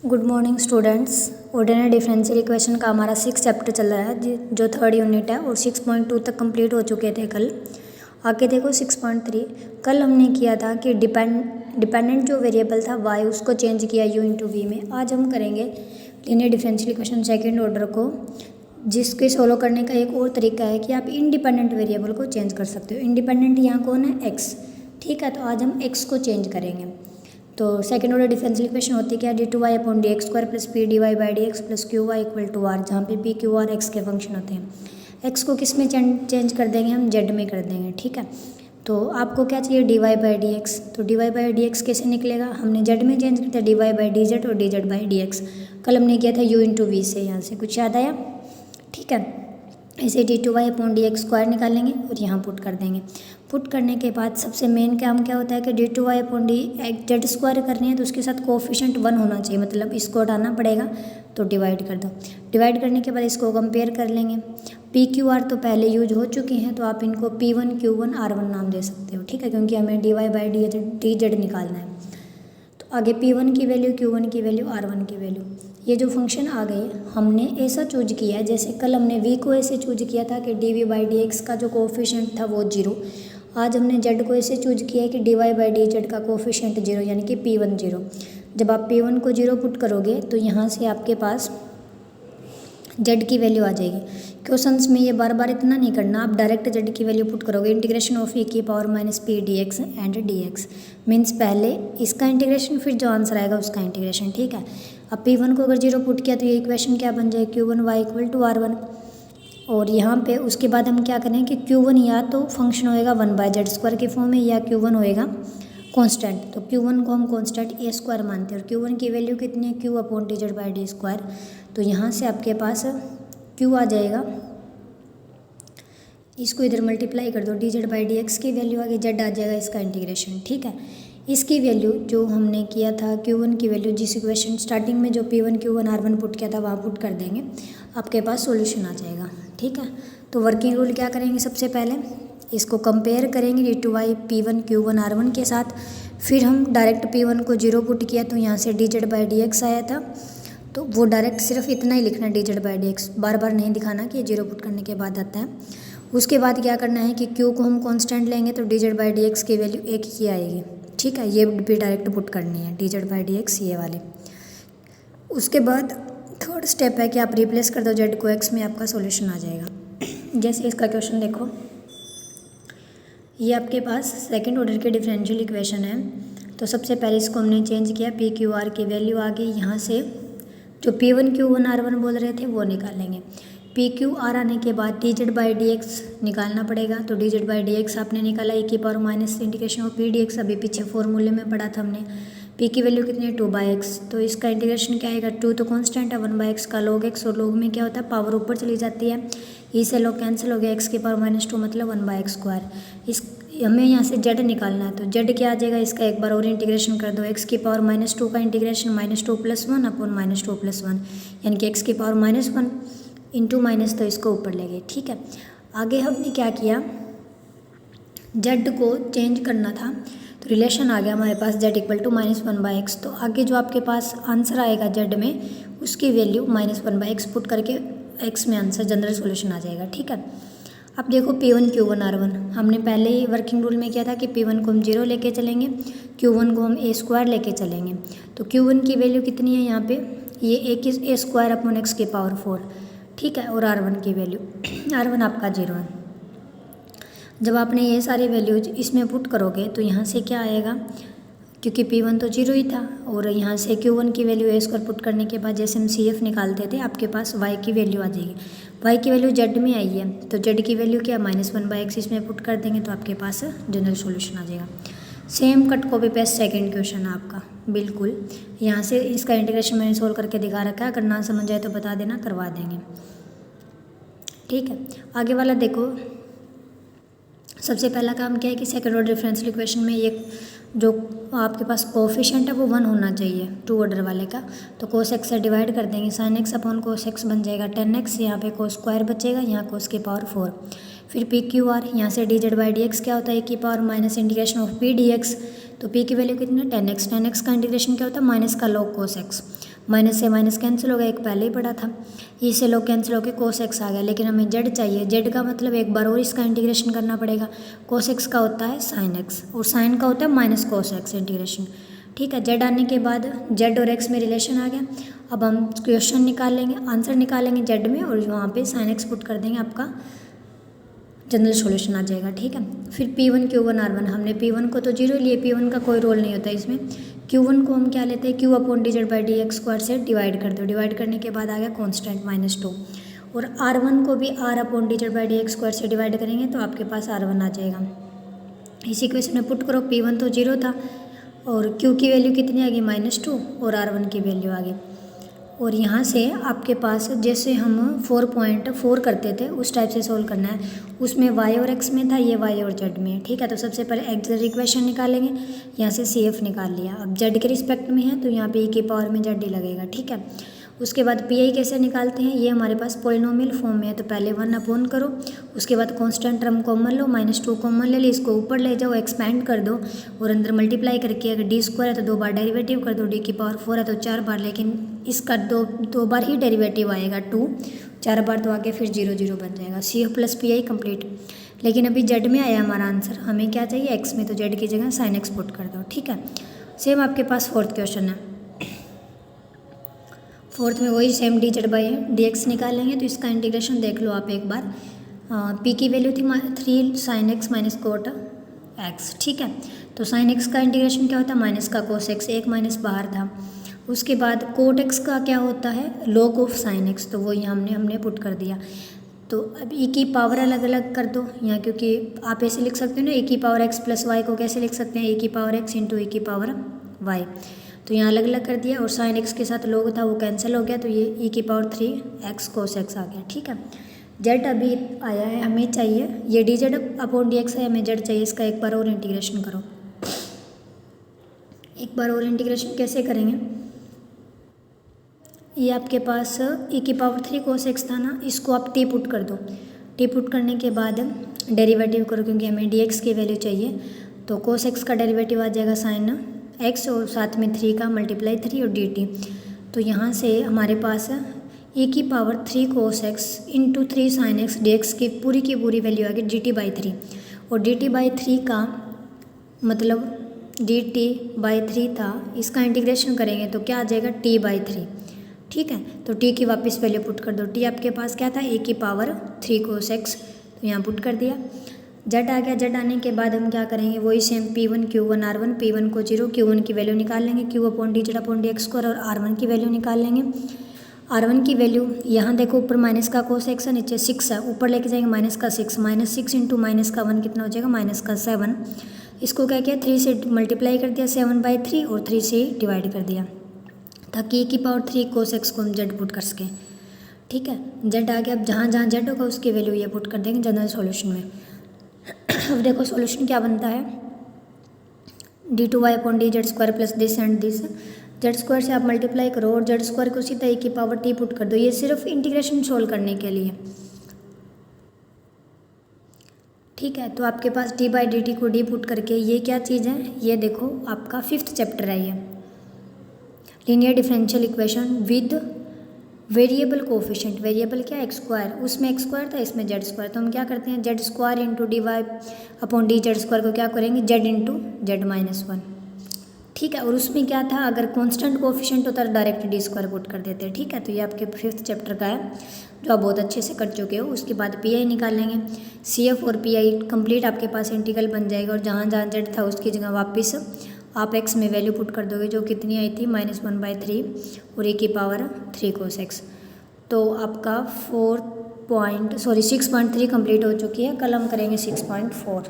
Good morning students. Ordinary differential equation का हमारा 6 chapter चल रहा है जो 3rd यूनिट है और 6.2 तक कंप्लीट हो चुके थे कल। आगे देखो 6.3। कल हमने किया था कि डिपेंडेंट जो वेरिएबल था y उसको चेंज किया u इंटू वी में। आज हम करेंगे linear differential equation second order को, जिसके सोल्व करने का एक और तरीका है कि आप इंडिपेंडेंट वेरिएबल को चेंज कर सकते हो। इंडिपेंडेंट यहाँ कौन है? x। ठीक है, तो आज हम x को चेंज करेंगे। तो सेकेंड ऑर्डर डिफरेंशियल इक्वेशन होती क्या? d2y/dx² plus P D Y by D X plus Q Y equal to R, जहाँ पे पी क्यू आर एक्स के फंक्शन होते हैं। x को किस में चेंज कर देंगे? हम z में कर देंगे। ठीक है, तो आपको क्या चाहिए? dy/dx। तो dy/dx कैसे निकलेगा? हमने z में चेंज किया था, dy/dz और dz/dx। कल हमने किया था u इंटू वी से, यहाँ से कुछ याद आया? ठीक है, ऐसे d2y/dx² निकालेंगे और यहाँ पुट कर देंगे। पुट करने के बाद सबसे मेन काम क्या होता है कि d2y/dz² करनी है तो उसके साथ कोफिशिएंट 1 होना चाहिए, मतलब इसको हटाना पड़ेगा, तो डिवाइड कर दो। डिवाइड करने के बाद इसको कंपेयर कर लेंगे। पी क्यू आर तो पहले यूज हो चुके हैं, तो आप इनको P1 Q1 R1 नाम दे सकते हो। ठीक है, क्योंकि हमें dy/dz निकालना है। तो आगे P1 की वैल्यू, Q1 की वैल्यू, R1 की वैल्यू, ये जो फंक्शन आ गए हमने ऐसा चूज किया है, जैसे कल हमने v को ऐसे चूज किया था कि dv/dx का जो कोफिशिएंट था वो 0। आज हमने z को ऐसे चूज किया है कि dy/dz का कोफिशिएंट 0, यानी कि P1 0। जब आप P1 को 0 पुट करोगे तो यहाँ से आपके पास z की वैल्यू आ जाएगी। क्वेश्चंस में ये बार बार इतना नहीं करना, आप डायरेक्ट z की वैल्यू पुट करोगे। Integration of e⁻p dx and dx means पहले इसका इंटीग्रेशन, फिर जो आंसर आएगा उसका इंटीग्रेशन। ठीक है, अब P1 को अगर 0 पुट किया तो ये इक्वेशन क्या बन जाए? Q1y equal to R1। और यहाँ पे उसके बाद हम क्या करें कि Q1 या तो फंक्शन होएगा 1/z² के फॉर्म में, या Q1 होएगा कांस्टेंट। तो Q1 को हम कांस्टेंट a² मानते हैं और Q1 की वैल्यू कितनी है? q/dz/d²। तो यहाँ से आपके पास Q आ जाएगा, इसको इधर मल्टीप्लाई कर दो, dz/dx की वैल्यू आ गई, z आ जाएगा इसका इंटीग्रेशन। ठीक है, इसकी वैल्यू जो हमने किया था Q1 की वैल्यू, जिस इक्वेशन स्टार्टिंग में जो P1 Q1 R1 पुट किया था वहाँ पुट कर देंगे, आपके पास सॉल्यूशन आ जाएगा। ठीक है, तो वर्किंग रूल क्या करेंगे? सबसे पहले इसको कंपेयर करेंगे d2y P1 Q1 R1 के साथ। फिर हम डायरेक्ट P1 को 0 पुट किया तो यहाँ से dz/dx आया था, तो वो डायरेक्ट सिर्फ इतना ही लिखना dz/dx, बार बार नहीं दिखाना कि ये 0 पुट करने के बाद आता है। उसके बाद क्या करना है कि Q को हम कांस्टेंट लेंगे तो dz/dx की वैल्यू 1 ही आएगी। ठीक है, ये भी डायरेक्ट पुट करनी है dz/dx ये वाले। उसके बाद थर्ड स्टेप है कि आप रिप्लेस कर दो z को x में, आपका सॉल्यूशन आ जाएगा। जैसे इसका क्वेश्चन देखो, ये आपके पास सेकंड ऑर्डर के डिफरेंशियल इक्वेशन है। तो सबसे पहले इसको हमने चेंज किया, पी क्यू आर की वैल्यू आ गई। यहाँ से जो P1 Q1 R1 बोल रहे थे वो निकालेंगे। पी क्यू आर आने के बाद dz/dx निकालना पड़ेगा। तो dz/dx आपने निकाला e⁻∫p dx, अभी पीछे फॉर्मूले में पढ़ा था हमने। p की वैल्यू कितनी है? 2/x। तो इसका इंटीग्रेशन क्या आएगा? 2 तो कांस्टेंट है, 1/x का log x, और log में क्या होता है? पावर ऊपर चली जाती है, e से log कैंसिल हो गया, x⁻⁻2 मतलब 1/x²। इस हमें यहाँ से z निकालना है, तो z क्या आ जाएगा? इसका एक बार और इंटीग्रेशन कर दो, x⁻⁻2 का इंटीग्रेशन -2 + 1 अपॉन -2 + 1, यानी कि x⁻⁻1 इंटू माइनस, तो इसको ऊपर ले गए। ठीक है, आगे हमने क्या किया? z को चेंज करना था, तो रिलेशन आ गया हमारे पास z इक्वल टू -1/x। तो आगे जो आपके पास आंसर आएगा z में, उसकी वैल्यू -1/x पुट करके x में आंसर जनरल सॉल्यूशन आ जाएगा। ठीक है, अब देखो P1 Q1 R1 हमने पहले ही वर्किंग रूल में किया था कि P1 को हम 0 लेके चलेंगे, Q1 को हम a² लेके चलेंगे। तो Q1 की वैल्यू कितनी है यहाँ पे? ये a² अपॉन x⁴। ठीक है, और R1 की वैल्यू R1 आपका 0 है। जब आपने ये सारी वैल्यूज इसमें पुट करोगे तो यहाँ से क्या आएगा? क्योंकि P1 तो 0 ही था, और यहाँ से Q1 की वैल्यू a² पुट करने के बाद जैसे हम CF निकालते थे, आपके पास y की वैल्यू आ जाएगी। y की वैल्यू z में आई है, तो z की वैल्यू क्या? -1/x इसमें पुट कर देंगे, तो आपके पास जनरल सॉल्यूशन आ जाएगा। Same cut copy paste second question है आपका, बिल्कुल। यहाँ से इसका इंटीग्रेशन मैंने सोल्व करके दिखा रखा है, अगर ना समझ आए तो बता देना, करवा देंगे। ठीक है, आगे वाला देखो। सबसे पहला काम क्या है कि सेकंड ऑर्डर डिफरेंशियल इक्वेशन में ये जो आपके पास कोफिशिएंट है वो 1 होना चाहिए, 2 ऑर्डर वाले का। तो cos x से डिवाइड कर देंगे, sin x upon cos x बन जाएगा 10x, यहाँ पे cos² बचेगा, यहाँ cos⁴। फिर पी क्यू आर, यहाँ से dz/dx क्या होता है? e⁻∫p dx, तो p की वैल्यू कितनी है 10x। 10x का इंटीग्रेशन क्या होता है माइनस का log cos x, माइनस से माइनस कैंसिल हो गया, एक पहले ही पढ़ा था, इससे log कैंसिल होकर cos x आ गया। लेकिन हमें z चाहिए, z का मतलब एक बार और इसका इंटीग्रेशन करना पड़ेगा। cos x का होता है sin x और sin का होता है माइनस cos x इंटीग्रेशन। ठीक है, z आने के बाद z और x में रिलेशन आ गया। अब हम क्वेश्चन निकाल लेंगे, आंसर निकालेंगे z में और वहाँ पे sin x पुट कर देंगे, आपका जनरल सॉल्यूशन आ जाएगा। ठीक है, फिर P1 Q1 R1, हमने P1 को तो 0 लिए, P1 का कोई रोल नहीं होता इसमें। Q1 को हम क्या लेते हैं, Q/dz/dx² से डिवाइड कर दो, डिवाइड करने के बाद आ गया कॉन्स्टेंट -2। और R1 को भी R/dz/dx² से डिवाइड करेंगे तो आपके पास R1 आ जाएगा। इसी इक्वेशन में पुट करो, P1 तो 0 था और Q की वैल्यू कितनी आ गई -2 और R1 की वैल्यू आ गई। और यहाँ से आपके पास जैसे हम 4.4 करते थे उस टाइप से सोल्व करना है, उसमें y और x में था, ये y और z में है। ठीक है, तो सबसे पहले एक्स इक्वेशन निकालेंगे, यहाँ से CF निकाल लिया। अब z के रिस्पेक्ट में है तो यहाँ पे e की पावर में z ही लगेगा। ठीक है, उसके बाद PI कैसे निकालते हैं, ये हमारे पास पोलिनोमियल फॉर्म में है तो पहले 1 अपॉन करो, उसके बाद कांस्टेंट टर्म कॉमन लो, -2 कॉमन ले ली, इसको ऊपर ले जाओ, एक्सपेंड कर दो और अंदर मल्टीप्लाई करके अगर d² है तो 2 बार डेरिवेटिव कर दो, d की पावर 4 है तो 4 बार, लेकिन इसका दो बार ही डेरिवेटिव आएगा 2, 4 बार तो आगे फिर 0 0 बन जाएगा। CF + PI complete. लेकिन अभी z में आया हमारा आंसर, हमें क्या चाहिए x में, तो z की जगह sin x पुट कर दो। ठीक है, सेम आपके पास फोर्थ क्वेश्चन है। फोर्थ में वही सेम dz/dx निकालेंगे, तो इसका इंटीग्रेशन देख लो आप एक बार। p की वैल्यू थी 3 sin x - cot x। ठीक है, तो sin x का इंटीग्रेशन क्या होता है माइनस का cos x, एक माइनस बाहर था। उसके बाद cot x का क्या होता है log ऑफ sin x, तो वो यहाँ हमने पुट कर दिया। तो अब e की पावर अलग अलग कर दो यहाँ, क्योंकि आप ऐसे लिख सकते हो ना, e की पावर x + y को कैसे लिख सकते हैं, e की पावर x × e की पावर y, तो यहाँ अलग अलग कर दिया। और sin x के साथ log था वो कैंसिल हो गया, तो ये e की पावर 3x cos x आ गया। ठीक है, z अभी आया है, हमें चाहिए ये dz/dx है, हमें z चाहिए, इसका एक बार और इंटीग्रेशन करो। एक बार और इंटीग्रेशन कैसे करेंगे, ये आपके पास e की पावर 3 cos x था ना, इसको आप t पुट कर दो, t पुट करने के बाद डेरिवेटिव करो, क्योंकि हमें dx की वैल्यू चाहिए। तो cos x का डेरिवेटिव आ जाएगा sin x और साथ में 3 का मल्टीप्लाई 3 और dt। तो यहाँ से हमारे पास e की power 3 cos x × 3 sin x dx की पूरी वैल्यू आ गई dt/3, और dt/3 का मतलब dt/3 था, इसका इंटीग्रेशन करेंगे तो क्या आ जाएगा t/3। ठीक है, तो t की वापस वैल्यू पुट कर दो, t आपके पास क्या था e की पावर 3 cos x, तो यहाँ पुट कर दिया। z आ गया, z आने के बाद हम क्या करेंगे वही same P1 Q1 R1, P1 को 0, Q1 की वैल्यू निकाल लेंगे, Q/dz/dx² और R1 की वैल्यू निकाल लेंगे। R1 की वैल्यू यहाँ देखो, ऊपर माइनस का cos x है, नीचे 6 है, ऊपर लेके जाएंगे -6, -6 × -1 कितना हो जाएगा -7। इसको क्या किया 3 से मल्टीप्लाई कर दिया 7/3 और 3 से डिवाइड कर दिया, ताकि e की पावर 3 cos x को हम z पुट कर सकें। ठीक है, z आ गया, अब जहाँ जहाँ z होगा उसकी वैल्यू ये पुट कर देंगे जनरल सॉल्यूशन में। अब देखो सॉल्यूशन क्या बनता है, d2y/dz² + this and this, z² से आप मल्टीप्लाई करो और z² को सीधा e की पावर t पुट कर दो, ये सिर्फ इंटीग्रेशन सोल्व करने के लिए। ठीक है, तो आपके पास d/dt को d पुट करके ये क्या चीज़ है, ये देखो आपका 5th चैप्टर है, ये linear differential equation with variable coefficient. Variable क्या x², उसमें x² था, इसमें z², तो हम क्या करते हैं z² × dy/dz² को क्या करेंगे z × z-1। ठीक है, और उसमें क्या था, अगर कांस्टेंट कोफिशिएंट होता तो डायरेक्ट d² पुट कर देते। ठीक है, तो ये आपके 5th चैप्टर का है जो आप बहुत अच्छे से कर चुके हो। उसके बाद PI निकाल लेंगे, CF और PI कंप्लीट आपके पास इंटीग्रल बन जाएगा, और जहाँ जहाँ z था उसकी जगह वापस आप x में वैल्यू पुट कर दोगे, जो कितनी आई थी -1/3 और e की पावर 3 cos x। तो आपका 6.3 कंप्लीट हो चुकी है, कल हम करेंगे 6.4।